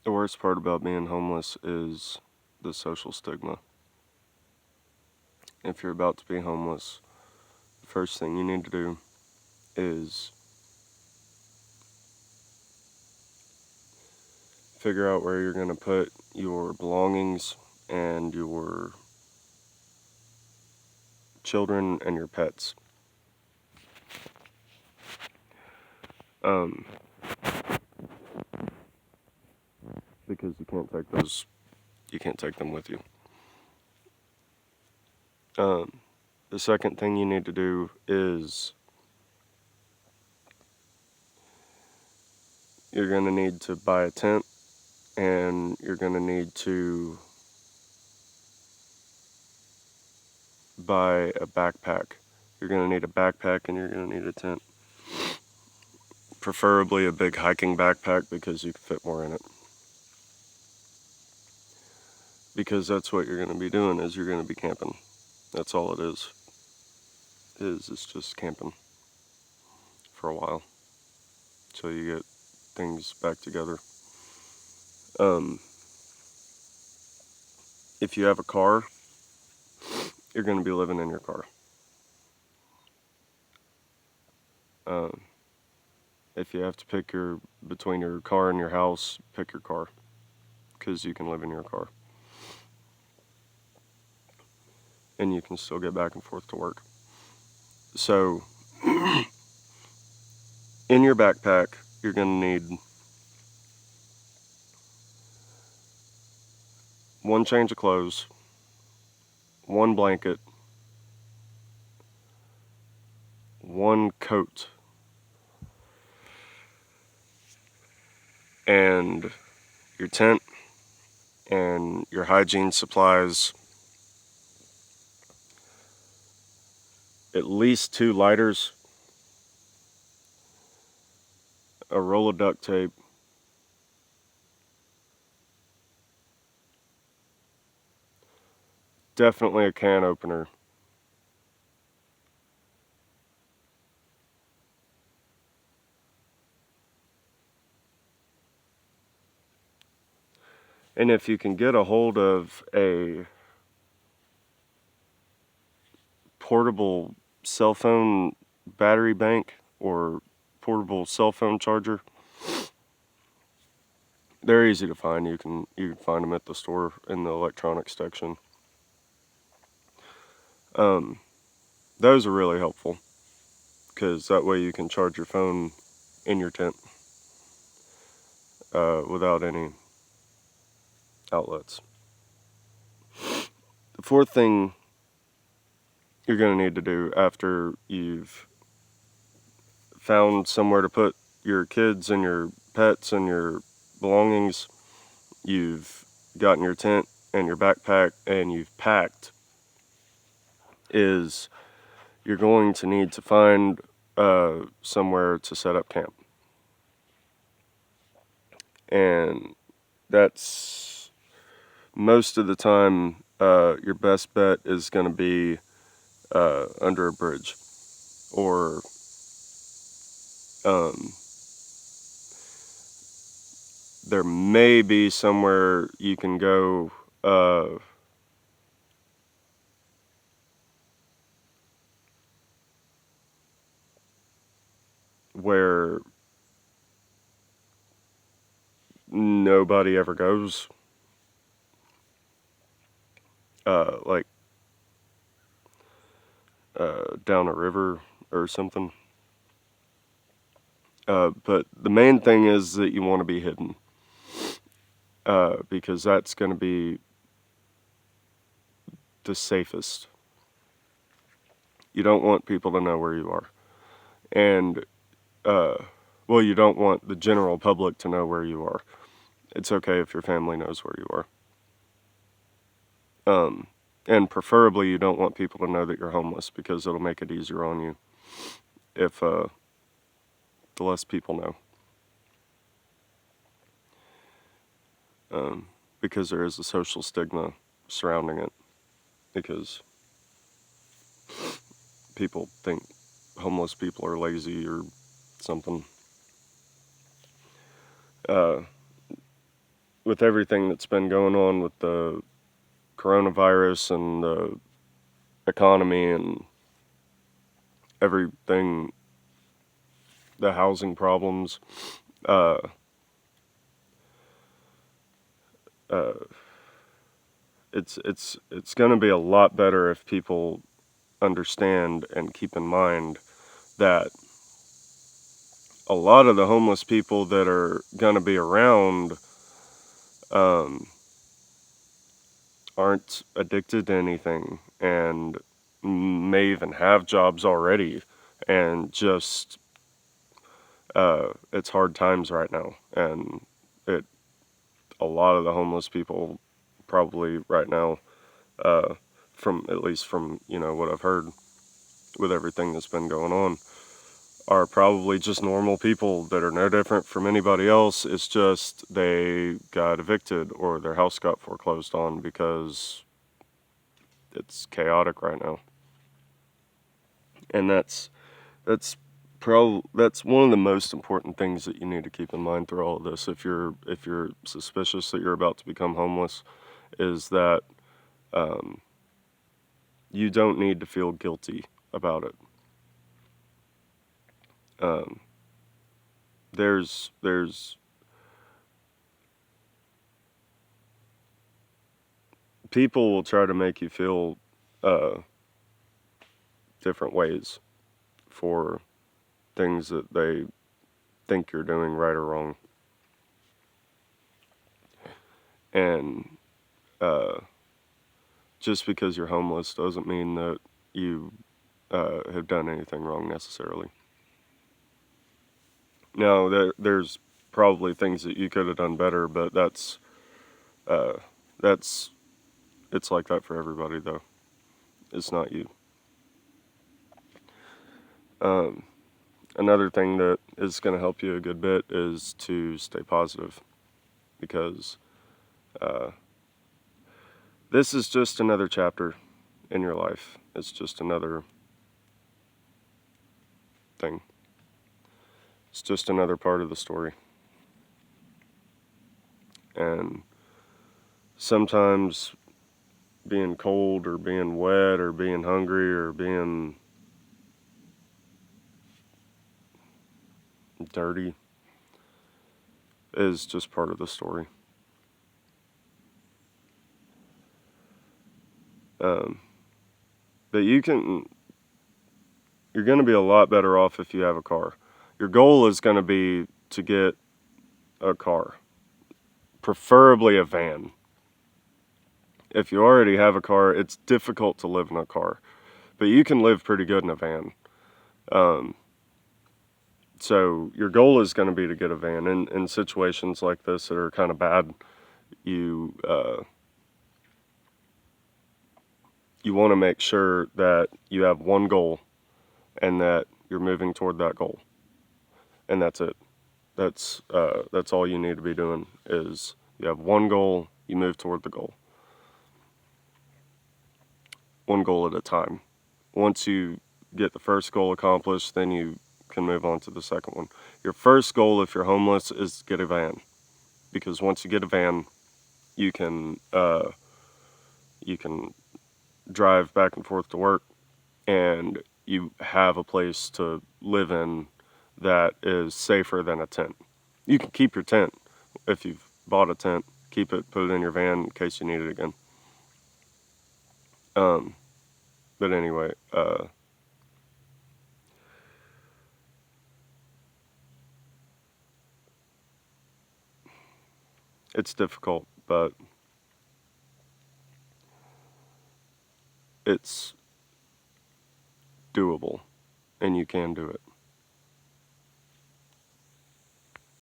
The worst part about being homeless is the social stigma. If you're about to be homeless, the first thing you need to do is figure out where you're going to put your belongings and your children and your pets. Because you can't take them with you. The second thing you need to do is you're going to need to buy a tent, and you're going to need to buy a backpack. You're going to need a backpack and you're going to need a tent. Preferably a big hiking backpack because you can fit more in it. Because that's what you're going to be doing, is you're going to be camping. That's all it is. It's just camping for a while. So you get things back together. If you have a car, you're going to be living in your car. If you have to pick between your car and your house, pick your car, because you can live in your car. And you can still get back and forth to work. So, in your backpack, you're going to need one change of clothes, one blanket, one coat, and your tent, and your hygiene supplies, at least 2 lighters, a roll of duct tape, definitely a can opener, and if you can get a hold of a portable cell phone battery bank or portable cell phone charger, they're easy to find. You can find them at the store in the electronics section. Those are really helpful because that way you can charge your phone in your tent without any outlets. The fourth thing you're going to need to do after you've found somewhere to put your kids and your pets and your belongings, you've gotten your tent and your backpack, and you've packed, is you're going to need to find somewhere to set up camp. And that's most of the time your best bet is going to be under a bridge, or there may be somewhere you can go where nobody ever goes, like down a river or something. But the main thing is that you want to be hidden, because that's going to be the safest. You don't want people to know where you are. And, well, you don't want the general public to know where you are. It's okay if your family knows where you are. And preferably you don't want people to know that you're homeless, because it'll make it easier on you if the less people know. Because there is a social stigma surrounding it, because people think homeless people are lazy or something. with everything that's been going on with the coronavirus and the economy and everything, the housing problems, uh, uh, it's going to be a lot better if people understand and keep in mind that a lot of the homeless people that are going to be around um, aren't addicted to anything and may even have jobs already, and just it's hard times right now, and it a lot of the homeless people probably right now, uh, from at least from what I've heard with everything that's been going on, are probably just normal people that are no different from anybody else. It's just they got evicted or their house got foreclosed on because it's chaotic right now. And that's that's one of the most important things that you need to keep in mind through all of this. If you're suspicious that you're about to become homeless, is that you don't need to feel guilty about it. Um, there's people will try to make you feel uh, different ways for things that they think you're doing right or wrong, and uh, just because you're homeless doesn't mean that you have done anything wrong necessarily. Now, there's probably things that you could have done better, but uh, that's it's like that for everybody, though. It's not you. Um, Another thing that is going to help you a good bit is to stay positive, because uh, this is just another chapter in your life. It's just another thing. It's just another part of the story. And sometimes being cold or being wet or being hungry or being dirty is just part of the story. Um, but you're going to be a lot better off if you have a car. Your goal is going to be to get a car, preferably a van. If you already have a car, it's difficult to live in a car, but you can live pretty good in a van. Um, so your goal is going to be to get a van. In situations like this that are kind of bad, you you want to make sure that you have one goal and that you're moving toward that goal, and that's it. That's all you need to be doing. Is you have one goal, you move toward the goal, one goal at a time. Once you get the first goal accomplished, then you can move on to the second one. Your first goal, if you're homeless, is to get a van, because once you get a van, you can drive back and forth to work, and you have a place to live in that is safer than a tent. You can keep your tent if you've bought a tent. Keep it, put it in your van in case you need it again. But anyway, it's difficult, but it's doable, and you can do it.